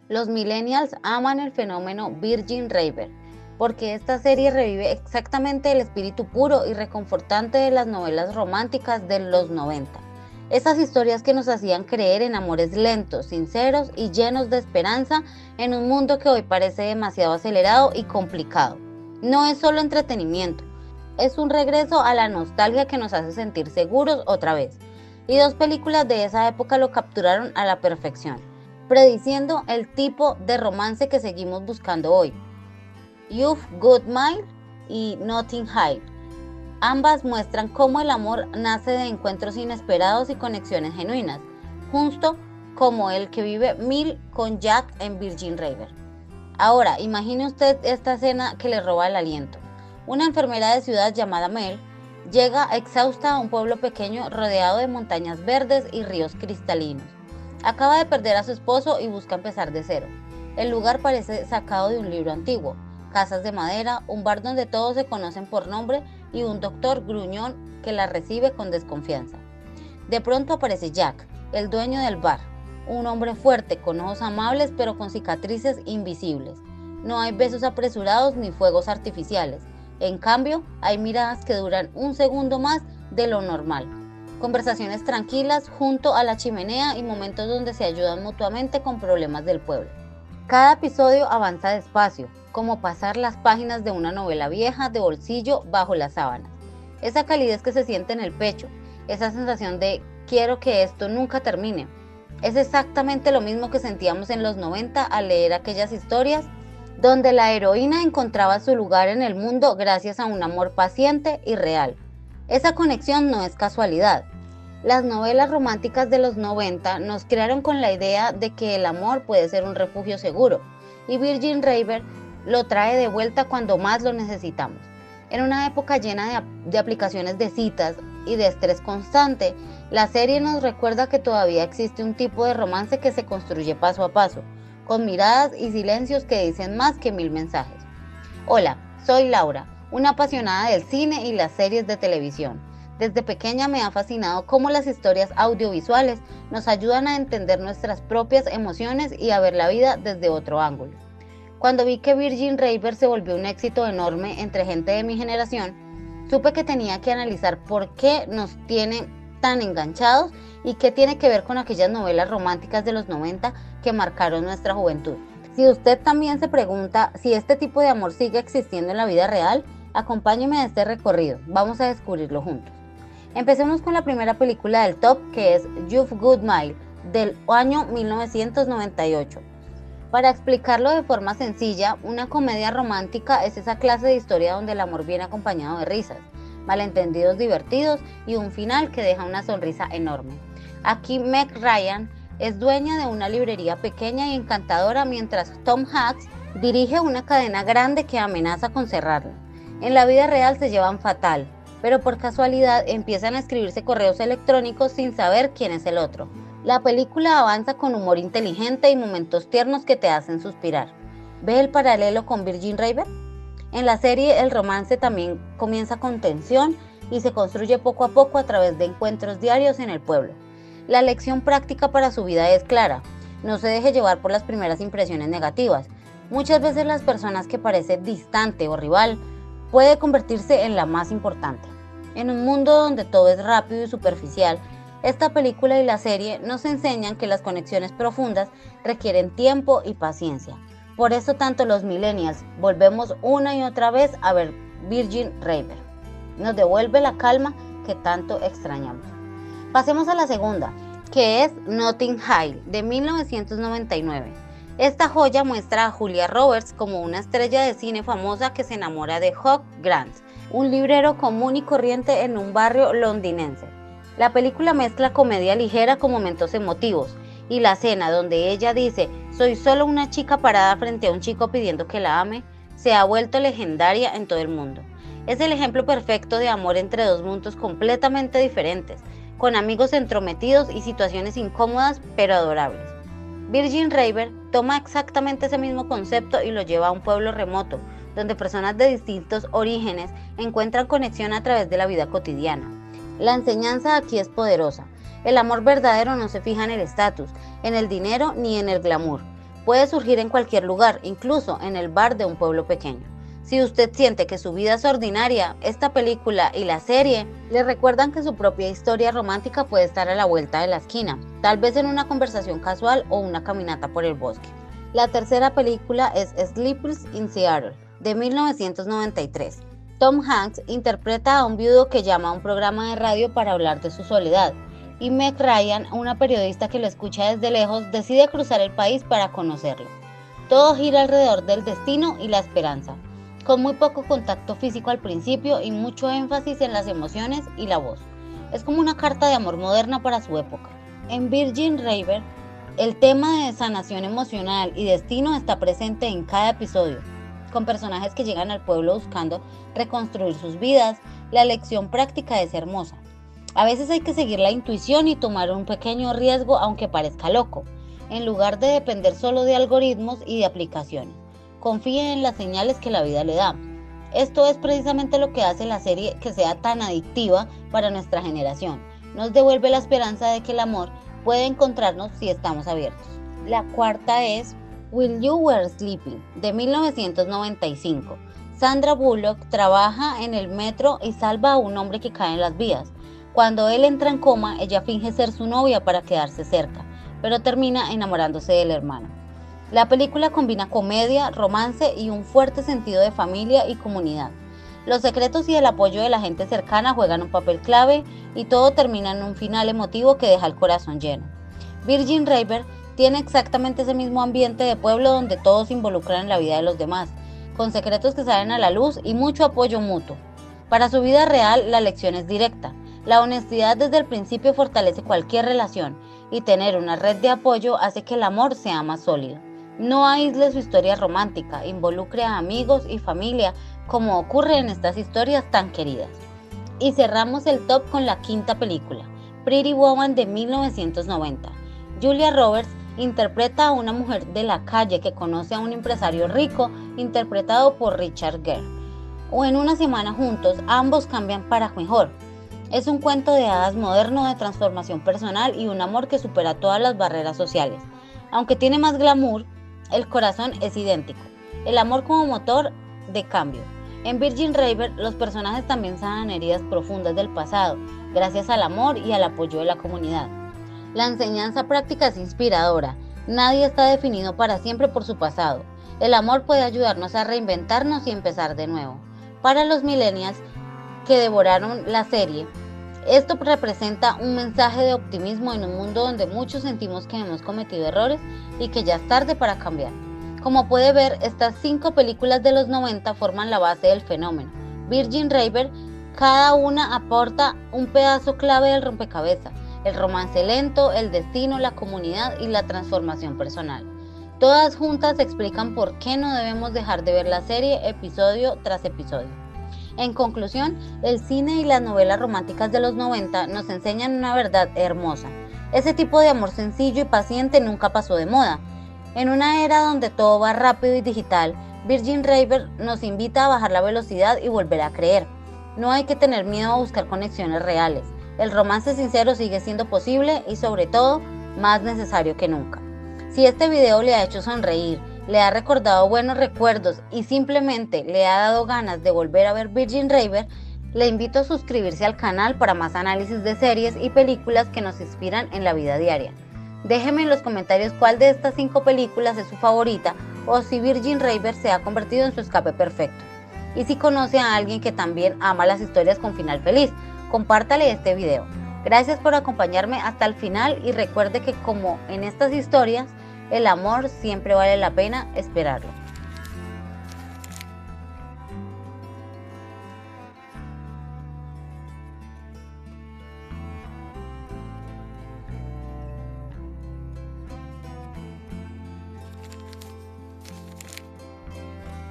Los millennials aman el fenómeno Virgin River, porque esta serie revive exactamente el espíritu puro y reconfortante de las novelas románticas de los 90. Esas historias que nos hacían creer en amores lentos, sinceros y llenos de esperanza en un mundo que hoy parece demasiado acelerado y complicado. No es solo entretenimiento, es un regreso a la nostalgia que nos hace sentir seguros otra vez. Y dos películas de esa época lo capturaron a la perfección, prediciendo el tipo de romance que seguimos buscando hoy. You've Got Mail y Notting Hill. Ambas muestran cómo el amor nace de encuentros inesperados y conexiones genuinas, justo como el que vive Mil con Jack en Virgin River. Ahora, imagine usted esta escena que le roba el aliento. Una enfermera de ciudad llamada Mel llega exhausta a un pueblo pequeño rodeado de montañas verdes y ríos cristalinos. Acaba de perder a su esposo y busca empezar de cero. El lugar parece sacado de un libro antiguo. Casas de madera, un bar donde todos se conocen por nombre y un doctor gruñón que la recibe con desconfianza. De pronto aparece Jack, el dueño del bar, un hombre fuerte con ojos amables pero con cicatrices invisibles. No hay besos apresurados ni fuegos artificiales. En cambio, hay miradas que duran un segundo más de lo normal. Conversaciones tranquilas junto a la chimenea y momentos donde se ayudan mutuamente con problemas del pueblo. Cada episodio avanza despacio, como pasar las páginas de una novela vieja de bolsillo bajo las sábanas. Esa calidez que se siente en el pecho, esa sensación de quiero que esto nunca termine. Es exactamente lo mismo que sentíamos en los 90 al leer aquellas historias donde la heroína encontraba su lugar en el mundo gracias a un amor paciente y real. Esa conexión no es casualidad. Las novelas románticas de los 90 nos crearon con la idea de que el amor puede ser un refugio seguro, y Virgin River lo trae de vuelta cuando más lo necesitamos. En una época llena de aplicaciones de citas y de estrés constante, la serie nos recuerda que todavía existe un tipo de romance que se construye paso a paso, con miradas y silencios que dicen más que 1000 mensajes. Hola, soy Laura, una apasionada del cine y las series de televisión. Desde pequeña me ha fascinado cómo las historias audiovisuales nos ayudan a entender nuestras propias emociones y a ver la vida desde otro ángulo. Cuando vi que Virgin River se volvió un éxito enorme entre gente de mi generación, supe que tenía que analizar por qué nos tiene tan enganchados y qué tiene que ver con aquellas novelas románticas de los 90 que marcaron nuestra juventud. Si usted también se pregunta si este tipo de amor sigue existiendo en la vida real, acompáñeme a este recorrido, vamos a descubrirlo juntos. Empecemos con la primera película del top, que es You've Got Mail, del año 1998. Para explicarlo de forma sencilla, una comedia romántica es esa clase de historia donde el amor viene acompañado de risas, malentendidos divertidos y un final que deja una sonrisa enorme. Aquí Meg Ryan es dueña de una librería pequeña y encantadora, mientras Tom Hanks dirige una cadena grande que amenaza con cerrarla. En la vida real se llevan fatal, pero por casualidad empiezan a escribirse correos electrónicos sin saber quién es el otro. La película avanza con humor inteligente y momentos tiernos que te hacen suspirar. ¿Ve el paralelo con Virgin River? En la serie el romance también comienza con tensión y se construye poco a poco a través de encuentros diarios en el pueblo. La lección práctica para su vida es clara: no se deje llevar por las primeras impresiones negativas. Muchas veces las personas que parece distante o rival puede convertirse en la más importante. En un mundo donde todo es rápido y superficial, esta película y la serie nos enseñan que las conexiones profundas requieren tiempo y paciencia. Por eso tanto los millennials volvemos una y otra vez a ver Virgin River. Nos devuelve la calma que tanto extrañamos. Pasemos a la segunda, que es Notting Hill, de 1999. Esta joya muestra a Julia Roberts como una estrella de cine famosa que se enamora de Hugh Grant, un librero común y corriente en un barrio londinense. La película mezcla comedia ligera con momentos emotivos, y la escena donde ella dice «soy solo una chica parada frente a un chico pidiendo que la ame» se ha vuelto legendaria en todo el mundo. Es el ejemplo perfecto de amor entre dos mundos completamente diferentes, con amigos entrometidos y situaciones incómodas pero adorables. Virgin River toma exactamente ese mismo concepto y lo lleva a un pueblo remoto, donde personas de distintos orígenes encuentran conexión a través de la vida cotidiana. La enseñanza aquí es poderosa. El amor verdadero no se fija en el estatus, en el dinero ni en el glamour. Puede surgir en cualquier lugar, incluso en el bar de un pueblo pequeño. Si usted siente que su vida es ordinaria, esta película y la serie le recuerdan que su propia historia romántica puede estar a la vuelta de la esquina, tal vez en una conversación casual o una caminata por el bosque. La tercera película es Sleepless in Seattle, de 1993. Tom Hanks interpreta a un viudo que llama a un programa de radio para hablar de su soledad, y Meg Ryan, una periodista que lo escucha desde lejos, decide cruzar el país para conocerlo. Todo gira alrededor del destino y la esperanza, con muy poco contacto físico al principio y mucho énfasis en las emociones y la voz. Es como una carta de amor moderna para su época. En Virgin River, el tema de sanación emocional y destino está presente en cada episodio, con personajes que llegan al pueblo buscando reconstruir sus vidas. La lección práctica es hermosa. A veces hay que seguir la intuición y tomar un pequeño riesgo aunque parezca loco, en lugar de depender solo de algoritmos y de aplicaciones. Confíe en las señales que la vida le da. Esto es precisamente lo que hace la serie que sea tan adictiva para nuestra generación. Nos devuelve la esperanza de que el amor puede encontrarnos si estamos abiertos. La cuarta es While You Were Sleeping, de 1995. Sandra Bullock trabaja en el metro y salva a un hombre que cae en las vías. Cuando él entra en coma, ella finge ser su novia para quedarse cerca, pero termina enamorándose del hermano. La película combina comedia, romance y un fuerte sentido de familia y comunidad. Los secretos y el apoyo de la gente cercana juegan un papel clave y todo termina en un final emotivo que deja el corazón lleno. Virgin River tiene exactamente ese mismo ambiente de pueblo donde todos se involucran en la vida de los demás, con secretos que salen a la luz y mucho apoyo mutuo. Para su vida real, la lección es directa. La honestidad desde el principio fortalece cualquier relación y tener una red de apoyo hace que el amor sea más sólido. No aísle su historia romántica, involucre a amigos y familia como ocurre en estas historias tan queridas. Y cerramos el top con la quinta película, Pretty Woman de 1990. Julia Roberts interpreta a una mujer de la calle que conoce a un empresario rico interpretado por Richard Gere. O en una semana juntos, ambos cambian para mejor. Es un cuento de hadas moderno de transformación personal y un amor que supera todas las barreras sociales. Aunque tiene más glamour, el corazón es idéntico. El amor como motor de cambio. En Virgin River, los personajes también sanan heridas profundas del pasado, gracias al amor y al apoyo de la comunidad. La enseñanza práctica es inspiradora. Nadie está definido para siempre por su pasado. El amor puede ayudarnos a reinventarnos y empezar de nuevo. Para los millennials que devoraron la serie, esto representa un mensaje de optimismo en un mundo donde muchos sentimos que hemos cometido errores y que ya es tarde para cambiar. Como puede ver, estas 5 películas de los 90 forman la base del fenómeno. Virgin River, cada una aporta un pedazo clave del rompecabezas: el romance lento, el destino, la comunidad y la transformación personal. Todas juntas explican por qué no debemos dejar de ver la serie episodio tras episodio. En conclusión, el cine y las novelas románticas de los 90 nos enseñan una verdad hermosa. Ese tipo de amor sencillo y paciente nunca pasó de moda. En una era donde todo va rápido y digital, Virgin River nos invita a bajar la velocidad y volver a creer. No hay que tener miedo a buscar conexiones reales. El romance sincero sigue siendo posible y, sobre todo, más necesario que nunca. Si este video le ha hecho sonreír, le ha recordado buenos recuerdos y simplemente le ha dado ganas de volver a ver Virgin River, le invito a suscribirse al canal para más análisis de series y películas que nos inspiran en la vida diaria. Déjeme en los comentarios cuál de estas 5 películas es su favorita o si Virgin River se ha convertido en su escape perfecto. Y si conoce a alguien que también ama las historias con final feliz, compártale este video. Gracias por acompañarme hasta el final y recuerde que, como en estas historias, el amor siempre vale la pena esperarlo.